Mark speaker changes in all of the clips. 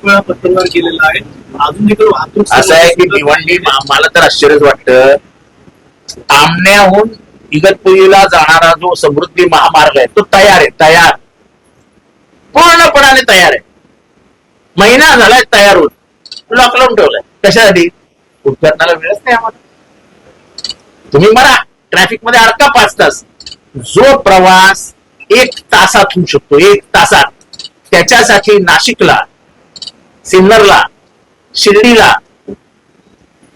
Speaker 1: खूप वेळा पत्रव्यवहार केलेला आहे. अजून देखील वाहतूक
Speaker 2: असं आहे की भिवंडी, मला तर आश्चर्यच वाटतं, आमण्याहून इगतपुरीला जाणारा जो समृद्धी महामार्ग आहे तो तयार आहे, तयार, पूर्णपणाने तयार आहे. महिना झालाय तयार होत, लॉकडाऊन ठेवलाय. कशासाठी? उद्घाटनाला वेळच नाही आम्हाला. तुम्ही मला ट्रॅफिक मध्ये अडका 5 तास. जो प्रवास 1 तासात होऊ शकतो, 1 तासात, त्याच्यासाठी नाशिकला, सिन्नरला, शिर्डीला,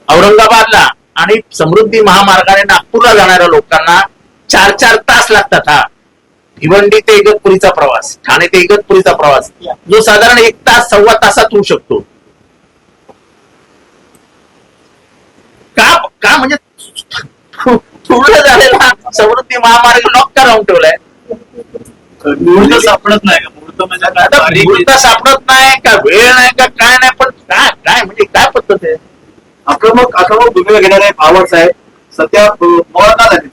Speaker 2: औरंगाबादला आणि समृद्धी महामार्गाने नागपूरला जाणाऱ्या लोकांना 4-4 तास लागतात. हा भिवंडी ते इगतपुरीचा प्रवास, ठाणे ते इगतपुरीचा प्रवास, जो साधारण 1 तास, सव्वा तासात होऊ शकतो. का म्हणजे पूर्ण झालेला समृद्धी महामार्ग लॉक का लावून ठेवलाय?
Speaker 1: मुहूर्त सापडत नाही का? मुहूर्त म्हणजे
Speaker 2: मुहूर्त सापडत नाही का, वेळ नाही का, काय नाही, पण काय म्हणजे काय पद्धत आहे?
Speaker 1: आक्रमक भूमिका घेणारे आवाज आहे सध्या मोळा का झाले?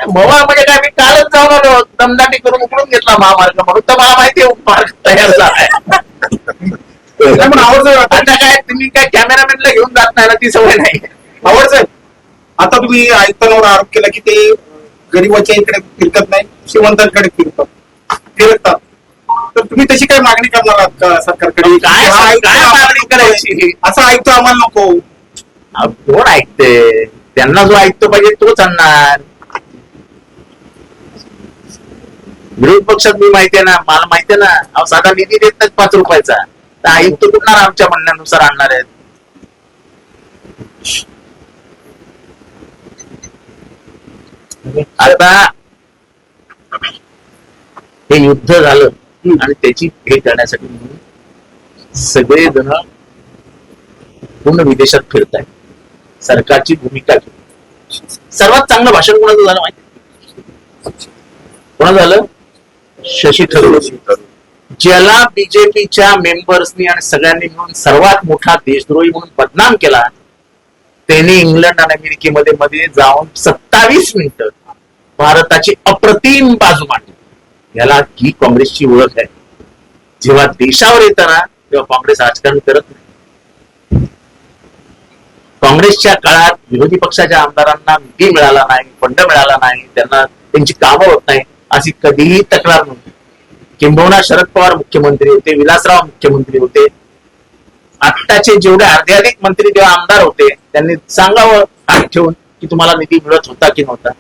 Speaker 2: मवा म्हणजे काय, मी कालच जाऊन आलो, दमदाटी करून उकडून घेतला महामार्ग, म्हणून तर मला माहिती आहे मार्ग तयार झालाय. आता काय तुम्ही काय कॅमेरामॅनला घेऊन जात नाही ना, ती सवय नाही.
Speaker 1: आवडत आहे. आता तुम्ही आयुक्तांवर आरोप केला की ते गरीबाच्या इकडे फिरकत नाही, श्रीमंतांकडे फिरकतात. तर तुम्ही तशी काय मागणी करणार आहात का सरकारकडे?
Speaker 2: काय मागणी करायची?
Speaker 1: असं आयुक्त आम्हाला नको.
Speaker 2: कोण ऐकते? त्यांना जो ऐकतो पाहिजे तोच आणणार. विरोध पक्षात मी माहितीये ना, मला माहितीये ना, अहो साधा निधी देत नाही 5 रुपयाचा, तर आयुक्त कुठणार आमच्या म्हणण्यानुसार आणणार आहेत? आता हे युद्ध झालं आणि त्याची भेट करण्यासाठी सगळे जण पूर्ण विदेशात फिरत आहेत. सरकारची भूमिका घेऊन सर्वात चांगलं भाषण कोणाचं झालं माहिती? कोणाचं झालं? शशी थरूर, ज्याला बीजेपीच्या मेंबर्सनी आणि सगळ्यांनी मिळून सर्वात मोठा देशद्रोही म्हणून बदनाम केला. त्यांनी इंग्लंड आणि अमेरिकेमध्ये जाऊन 27 मिनिटं भारताची अप्रतिम बाजू मांडली. याला ही काँग्रेसची ओळख आहे. जेव्हा देशावर येतं ना, तेव्हा काँग्रेस राजकारण करत नाही. काँग्रेसच्या काळात विरोधी पक्षाच्या आमदारांना निधी मिळाला नाही, फंड मिळाला नाही, त्यांना त्यांची कामं होत नाही, अशी कधीही तक्रार नव्हती. किंबहुना शरद पवार मुख्यमंत्री होते, विलासराव मुख्यमंत्री होते, आत्ताचे जेवढे अर्ध्याधिक मंत्री जेव्हा आमदार होते, त्यांनी सांगावं हात ठेवून की तुम्हाला निधी मिळत होता की नव्हता.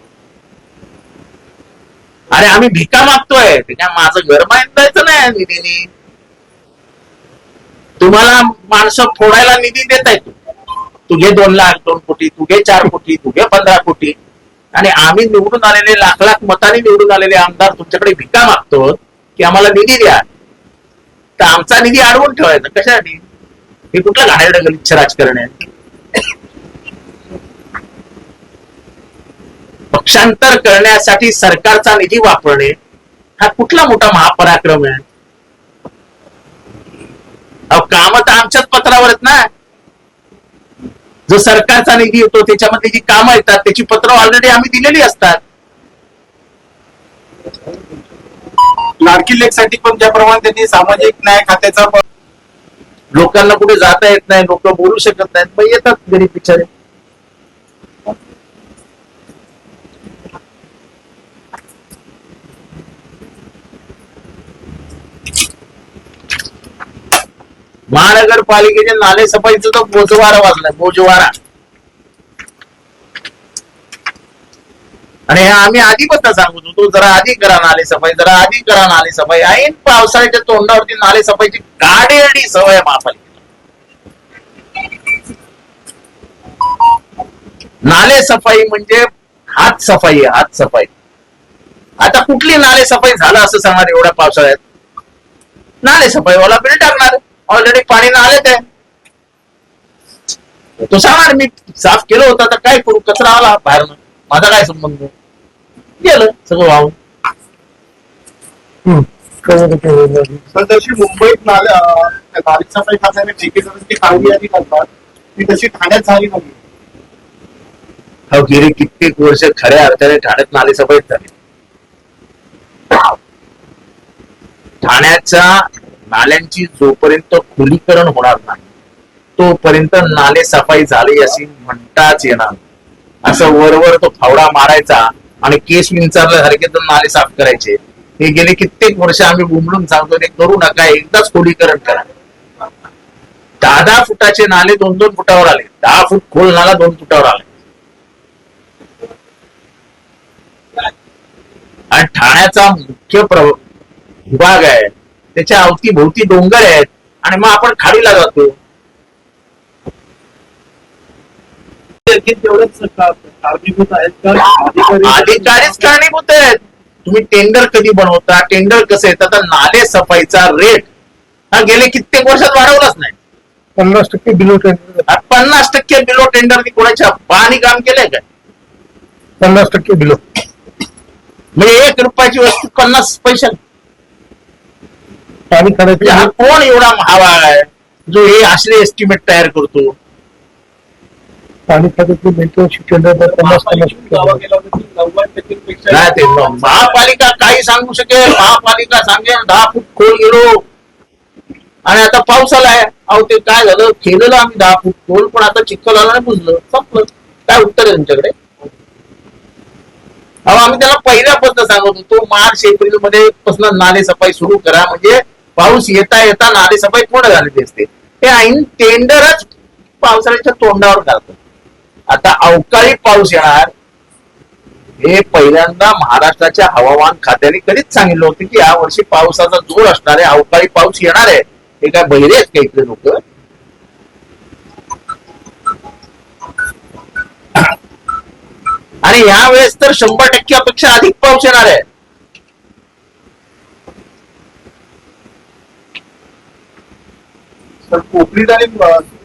Speaker 2: अरे आम्ही भिका मागतोय, त्या माझं घर बांधायचं नाही निधीने. तुम्हाला माणसं फोडायला निधी देत आहे. तू घे 2 लाख, 2 कोटी, तू घे 4 कोटी, तू घे 15 कोटी, आणि आम्ही निवडून आलेले लाख मतांनी निवडून आलेले आमदार तुमच्याकडे भिका मागतो की आम्हाला निधी द्या. तर आमचा निधी अडवून ठेवायचा कशासाठी? हे कुठलं घाणेरडं गलिच्छ राजकारण आहे? पक्षांतर करण्यासाठी सरकारचा निधी वापरणे हा कुठला मोठा महापराक्रम आहे? अहो काम तर आमच्याच पत्रावर आहेत ना. जो सरकारचा निधी येतो त्याच्यामध्ये जी कामं येतात त्याची पत्र ऑलरेडी आम्ही दिलेली असतात.
Speaker 1: लाडकी लेकसाठी पण ज्याप्रमाणे त्यांनी सामाजिक न्याय खात्याचा
Speaker 2: लोकांना कुठे जाता येत नाही, लोक बोलू शकत नाहीत, मग येतात गरीब बिचारे. महानगरपालिकेच्या नाले सफाईचा तो बोजवारा वाजलाय, बोजवारा. आणि आम्ही आधीपासून सांगत होतो, जरा आधी करा नाले सफाई, जरा आधी करा नाले सफाई. ऐन पावसाळ्याच्या तोंडावरती नाले सफाईची गाडी सवय महापालिकेला. नाले सफाई म्हणजे हात सफाई आहे, हात सफाई. आता कुठली नाले सफाई झालं असं सांगणार एवढ्या पावसाळ्यात? नाले सफाईवाला बिल टाकणार, ऑलरेडी पाणी नालेत आहे. तो सांगणार मी साफ केलं होतं, तर काय करू, कचरा आला बाहेर, माझा काय संबंध? गेलं सगळं वाहून.
Speaker 1: जशी मुंबईत नाली सफाई खात्याने ठेकेदारांची कामगिरी करतात ती तशी ठाण्यात झाली नाही.
Speaker 2: हो, गेली कित्येक वर्ष खऱ्या अर्थाने ठाण्यात नाले सफाईत झाली. ठाण्याचा नाल्यांची जोपर्यंत खुलीकरण होणार नाही तोपर्यंत नाले सफाई झाली अशी म्हणताच येणार नाही. असं वरवर तो फावडा मारायचा आणि केस विंचारल्यासारखे तर नाले साफ करायचे. हे गेले कित्येक वर्ष आम्ही बुमलून सांगतो ते करू नका, एकदाच खोलीकरण करा. 10-10 फुटाचे नाले 2-2 फुटावर आले. 10 फूट खोल नाला 2 फुटावर आले. आणि ठाण्याचा मुख्य विभाग आहे, त्याच्या अवतीभोवती डोंगर आहेत आणि मग आपण खाडीला जातो.
Speaker 1: तेवढेच कारणीभूत आहेत का
Speaker 2: अधिकारीच कारणीभूत आहेत. तुम्ही टेंडर कधी बनवता, टेंडर कसं येतं, तर नाले सफाईचा रेट हा गेले कित्येक वर्षात वाढवलाच नाही.
Speaker 3: 50% बिलो टेंडर.
Speaker 2: 50% बिलो टेंडरनी कोणाच्या पाणी काम केलंय काय?
Speaker 3: 50% बिलो
Speaker 2: म्हणजे 1 रुपयाची वस्तू 50 पैसे.
Speaker 3: पाणी
Speaker 2: म्हणजे हा
Speaker 3: काढायचं.
Speaker 2: कोण एवढा महावा आहे जो हे असले एस्टिमेट तयार करतो?
Speaker 3: पाणी खात्यातली मेंटेनन्स टेंडर
Speaker 1: 50%
Speaker 2: नाही ते महापालिका काही सांगू शकेल. महापालिका सांगेल 10 फूट खोल गेलो आणि आता पाऊस आलाय. अहो ते काय झालं, केलेलं आम्ही 10 फूट खोल, पण आता चिखल आला नाही, बुजलं, संपलं. काय उत्तर आहे तुमच्याकडे? अहो आम्ही त्याला पहिल्यापासून सांगत होतो मार्च एप्रिल मध्ये पासून नाले सफाई सुरू करा, म्हणजे पाऊस येता येता नाले सफाई पूर्ण झालेली असते. ते ऐन टेंडरच पावसाळ्याच्या तोंडावर घालतात. आता अवकाळी पाऊस येणार हे पहिल्यांदा महाराष्ट्राच्या हवामान खात्याने कधीच सांगितलं होतं की या वर्षी पावसाचा जोर असणार आहे, अवकाळी पाऊस येणार आहे. हे काय बहिरे आहेत का इथले लोक? आणि यावेळेस तर 100% पेक्षा अधिक पाऊस येणार आहे.
Speaker 1: तर कोकणीत आणि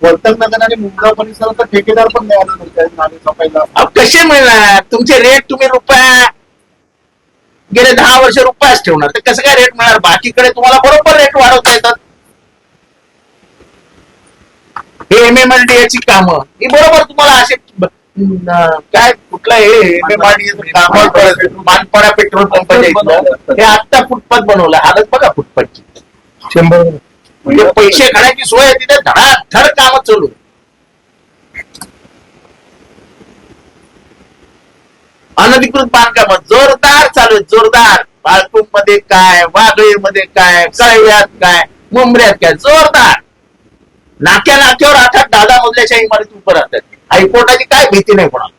Speaker 1: वर्तकनगर आणि मुंब्रा परिसरात ठेकेदार पण मिळाले नाले सफाईला.
Speaker 2: अहो कसे मिळणार? तुमचे रेट तुम्ही रुपया गेले 10 वर्ष रुपयाच ठेवणार, तर कसं काय रेट मिळणार? बाकीकडे तुम्हाला बरोबर रेट वाढवता येतात. हे MMLDA ची कामं ही बरोबर तुम्हाला असे काय कुठला हे MMLDA काम मानपाडा पेट्रोल पंपाच्या इथलं हे आत्ता फुटपाथ बनवलं. हालत बघा फुटपाथची.
Speaker 3: 100
Speaker 2: म्हणजे पैसे खाण्याची सोय आहे तिथे, धडाधड काम चालू. अनधिकृत बांधकाम जोरदार चालू आहेत, जोरदार. पालतूर मध्ये काय, वागळे मध्ये काय, कळव्यात काय, मुंबऱ्यात काय, जोरदार. नाक्यावर 8-8, 10-10 मजल्याच्या इमारती उभं राहतात. हायकोर्टाची काय भीती नाही कोणाला.